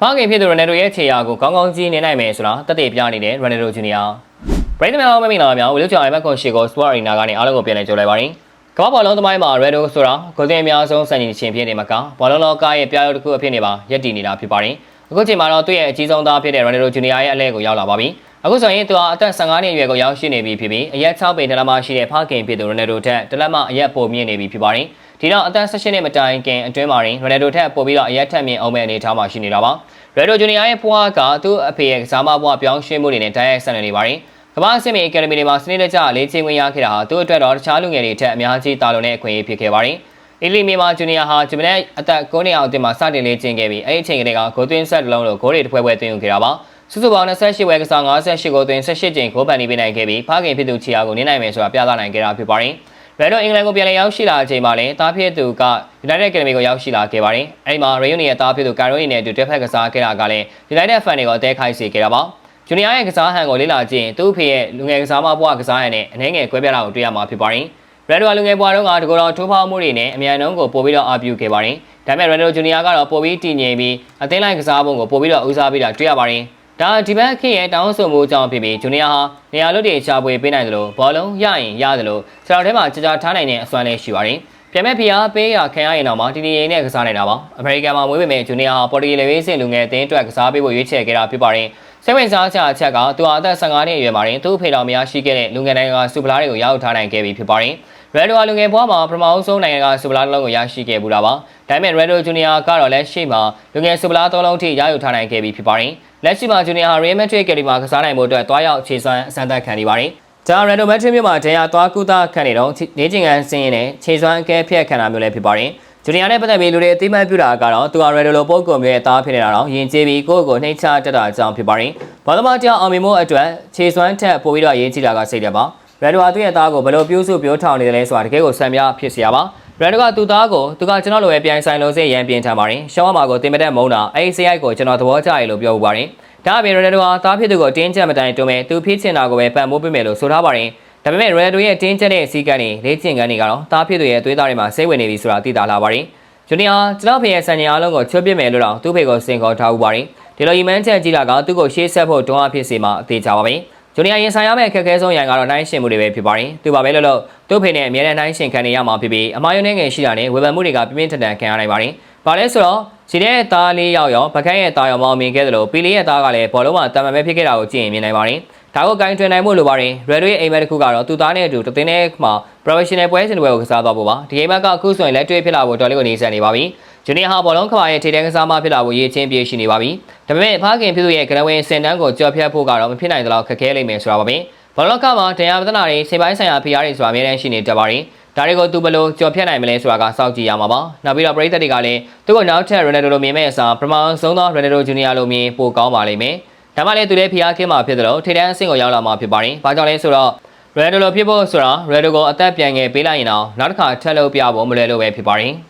ဖခင်ဖြစ်သူ Ronaldo ရဲ့ခြေရာကိုကောင်းကောင်းကြီးနေနိုင်မယ်ဆိုတာတက်တည်ပြနေတဲ့ Ronaldo Jr. ပရိသတ်များမင်္ဂလာပါများဝီလူချောင် iPad ကိုရှေ့ကို Sport Arena ကနေအားလုံးကိုပြန်လည်ကြိုလိုက်ပါရစေ။ကမ္ဘာဘောလုံးသမိုင်းမှာ Ronaldo ဆိုတာဂိုးသွင်းအများဆုံးစံချိန်ရှင်ဖြစ်နေမှာကဘောလုံးလောကရဲ့ပြားရုပ်တစ်ခုအဖြစ်နေပါရပ်တည်နေတာဖြစ်ပါတယ်။အခုချိန်မှာတော့သူ့ရဲ့အကြီးဆုံးသားဖြစ်တဲ့ Ronaldo Jr. ရဲ့အလှည့်ကိုရောက်လာပါပြီ။အခုဆိုရင်သူဟာအသက်15နှစ်အရွယ်ကိုရောက်ရှိနေပြီဖြစ်ပြီးအရက်6ပေတလက်မရှိတဲ့ဖခင်ဖြစ်သူ Ronaldo ထက်တလက်မအရက်ပိုမြင့်နေပြီဖြစ်ပါတယ်။ဒီတော့အသက်16နှစ်မတိုင်ခင်အတွင်းမှာ Ronaldo ထက်ပိုပြီးတော့အရက်ထက်မြင့်အောင်မဲ့အနေထားမှာရှိနေတာပါ။ Ronaldo Jr. ရဲ့ဖွားကသူ့အဖေရဲ့ကစားမဘွားပြောင်းရွှေ့မှုတွေနဲ့တိုက်ရိုက်ဆက်နွယ်နေပါတယ်။ကမ္ဘာ့စစ်မြေအကယ်ဒမီတွေမှာစနစ်တကျလေ့ကျင့်ခွင့်ရခဲ့တာဟာသူ့အတွက်တော့တခြားလူငယ်တွေထက်အများကြီးတာလွန်တဲ့အခွင့်အရေးဖြစ်ခဲ့ပါတယ်။အီလီမီမာဂျူနီယာဟာဂျမန်အသက်9နှစ်အောင်တင်မှာစတင်လေ့ကျင့်ခဲ့ပြီးအဲ့ဒီအချိန်ကတည်းကဂိုးသွင်းဆက်လုံးလို့ဂိုးတွေတစ်ပွဲသွင်းယူခဲ့တာပါ။စုစုပေါင်း28ပွဲကစား58ဂိုးသွင်း18ကြိမ်ဂိုးပန်နေပေးနိုင်ခဲ့ပြီးဖခင်ဖြစ်သူချီယာကိုနင်းနိုင်မယ်ဆိုတာပြသနိုင်ခဲ့တာဖြစ်ပါတယ်။ Ronaldo အင်္ဂလန်ကိုပြန်လည်ရောက်ရှိလာချိန်မှာလည်းတားဖြစ်သူက United Academy ကိုရောက်ရှိလာခဲ့ပါတယ်။အဲဒီမှာ Rayoni ရဲ့တားဖြစ်သူ Caroline နဲ့အတူတွဲဖက်ကစားခဲ့တာကလည်း United fan တွေကိုအသေးခိုက်စေခဲ့တာပါ။ Junior ရဲ့ကစားဟန်ကိုလေ့လာကြည့်ရင်သူ့အဖေရဲ့လူငယ်ကစားမဘွားကစားဟန်နဲ့အနေငယ်ကွဲပြားတာကိုတွေ့ရမှာဖြစ်ပါတယ်။ Ronaldo လူငယ်ဘွားတုန်းကတကူတော်ထိုးဖောက်မှုတွေနဲ့အမြန်နှုန်းကိုပို့ပြီးတော့အားပြုခဲ့ပါတယ်။ဒါပေမဲ့ Ronaldo Junior ကတော့ပိုပြီးတည်ငြိမ်ပြီးအသင်းလိုက်ကစားပုံကိုပို့ပြီးတော့ဦးစားပေးတာတွေ့ရပါတယ်။ဒါဒီဘက်ခင်ရဲ့တောင်းဆိုမှုကြောင့်ဖြစ်ပြီး Junior ဟာနေရာလွတ်တွေချပွေပေးနိုင်တယ်လို့ဘောလုံးရရင်ရတယ်လို့ခြေထောက်ထဲမှာကြာထားနိုင်တဲ့အစွမ်းလေးရှိပါတယ်။ပြန်မဲ့ဖျားပေးရခံရရင်တော့မှတီတီရင်နဲ့ကစားနေတာပါ။အမေရိကန်မှာမွေးပေမဲ့ Junior ဟာပေါ်တူဂီလေဝေးစင်လူငယ်အသင်းအတွက်ကစားပေးဖို့ရွေးချယ်ခဲ့တာဖြစ်ပါတယ်။စိတ်ဝင်စားစရာအချက်ကသူဟာအသက်15နှစ်အရွယ်မှာသူ့အဖေတော်မရရှိခဲ့တဲ့လူငယ်နိုင်ငံကစူပလာတွေကိုရောက်ထားနိုင်ခဲ့ပြီဖြစ်ပါတယ်။ Ronaldo လူငယ်ဘွားမှာပထမဆုံးနိုင်ငံကစူပလာတစ်လုံးကိုရရှိခဲ့ဘူးတာပါ။ဒါပေမဲ့ Ronaldo Jr. ကတော့လက်ရှိမှာလူငယ်စူပလာ3လုံးထိရယူထားနိုင်ခဲ့ပြီဖြစ်ပါတယ်။လက်ရှိမှာ Junior ဟာ Real Madrid ကယ်လီမှာကစားနိုင်မှုအတွက်တွားရောက်ခြေစွမ်းအစမ်းသက်ခံနေပါတယ်။ဒါ Real Madrid မြို့မှာဒဏ်ရာသွားကုသခံနေတော့နေကျင်ကန်စင်းရင်နဲ့ခြေစွမ်းအကဲဖြတ်ခံတာမျိုးလည်းဖြစ်ပါတယ်။ Junior နဲ့ပတ်သက်ပြီးလူတွေအသိမှတ်ပြုတာကတော့သူဟာ Ronaldo လိုပုံကွန်မျိုးရဲ့သားဖြစ်နေတာတော့ယဉ်ကျေးပြီးကိုယ့်ကိုနှိမ့်ချတတ်တာကြောင့်ဖြစ်ပါတယ်။ဘာသာမတရားအောင်မြင်မှုအတွက်ခြေစွမ်းထက်ပိုပြီးတော့အရေးကြီးတာကစိတ်ဓာတ်ပါ။ Ronaldo ဟာသူ့ရဲ့သားကိုဘယ်လိုပြုစုပြောထောင်နေတယ်လဲဆိုတာတကယ်ကိုစံပြဖြစ်စရာပါ။ Ronaldo ကသူ့သားကိုသူကကျွန်တော်လိုပဲပြိုင်ဆိုင်လို့စိတ်ရန်ပြင်းထန်ပါတယ်။ရှောင်းအမာကိုတင်မတက်မုန်းတာအဲ့ဒီစိတ်ရိုက်ကိုကျွန်တော်သဘောကျရလို့ပြောဥပါတယ်။ဒါအပြင် Ronaldo ဟာသားဖြစ်သူကိုတင်းကျပ်မတိုင်တွန်းမဲ့သူဖြစ်ချင်တာကိုပဲပံ့ပိုးပေးမယ်လို့ဆိုထားပါတယ်။ဒါပေမဲ့ Ronaldo ရဲ့တင်းကျပ်တဲ့စီကံတွေလေ့ကျင့်ခန်းတွေကတော့သားဖြစ်သူရဲ့အသွေးသားတွေမှာစိတ်ဝင်နေပြီဆိုတာသိတာလာပါတယ်။ Junior ကျွန်တော်ဖေရဲ့စံချိန်အားလုံးကိုချွတ်ပစ်မယ်လို့တော့သူ့ဖေကိုစင်ခေါ်ထားဥပါတယ်။ဒီလိုရီမန်းချက်ကြီးတာကသူ့ကိုရှေ့ဆက်ဖို့တွန်းအားဖြစ်စေမှာအသေးချပါပဲ။ Junior ရင်ဆိုင်ရမယ့်အခက်အခဲဆုံးရန်ကတော့နိုင်ရှင်မှုတွေပဲဖြစ်ပါတယ်။သူပါပဲလို့သူ့ဖေနဲ့အမြဲတမ်းနိုင်ရှင်ခံနေရမှာဖြစ်ပြီးအမားယုံနေငယ်ရှိတာနဲ့ဝေဖန်မှုတွေကပြင်းပြင်းထန်ထန်ခံရနိုင်ပါတယ်။ဘာလဲဆိုတော့ခြေတဲ့သားလေးယောက်ရောပကန်းရဲ့သားရောင်မောင်မြင်ခဲ့တယ်လို့ပီလီရဲ့သားကလည်းဘောလုံးမှာတာမန်ပဲဖြစ်ခဲ့တာကိုကြည့်ရင်မြင်နိုင်ပါတယ်။ဒါကိုဂိုင်းထွင်နိုင်မှုလိုပါတယ်။ Ronaldo ရဲ့အိမ်မက်တစ်ခုကတော့သူ့သားနဲ့အတူတသင်းထဲမှာ professional ပွဲစဉ်တွေကိုကစားသွားဖို့ပါ။ဒီအိမ်မက်ကအခုဆိုရင်လက်တွေ့ဖြစ်လာဖို့တော်လေးကိုနေဆက်နေပါပြီ။ Junior ဟာဘောလုံးခမာရဲ့ထိပ်တန်းကစားမဖြစ်လာဖို့ရည်ချင်းပြည့်ရှိနေပါပြီ။ဒါပေမဲ့ဖခင်ဖြစ်သူရဲ့ကနဝင်စင်တန်းကိုကြော်ဖြတ်ဖို့ကတော့မဖြစ်နိုင်သလောက်ခက်ခဲလိမ့်မယ်ဆိုတာပါပဲ။ဘောလုံးကမှာတရားပဒနာတွေစိတ်ပိုင်းဆိုင်ရာဖိအားတွေဆိုတာအများကြီးရှိနေတတ်ပါတယ်။ဒါတွေကိုသူဘယ်လိုကြော်ဖြတ်နိုင်မလဲဆိုတာကစောင့်ကြည့်ရမှာပါ။နောက်ပြီးတော့ပရိသတ်တွေကလည်းသူ့ကိုနောက်ထပ် Ronaldo လိုမြင်မဲ့အစားပထမဆုံးသော Ronaldo Jr. လိုမြင်ပိုကောင်းပါလိမ့်မယ်။ဒါမှလည်းသူလည်းဖိအားကင်းမှာဖြစ်တယ်လို့ထိပ်တန်းအဆင့်ကိုရောက်လာမှာဖြစ်ပါတယ်။ဘာကြောင့်လဲဆိုတော့ Ronaldo လိုဖြစ်ဖို့ဆိုတာ Ronaldo ကိုအသက်ပြန်ငယ်ပေးလိုက်ရင်တော့နောက်တစ်ခါထပ်လုပ်ပြဖို့မလွယ်လို့ပဲဖြစ်ပါတယ်။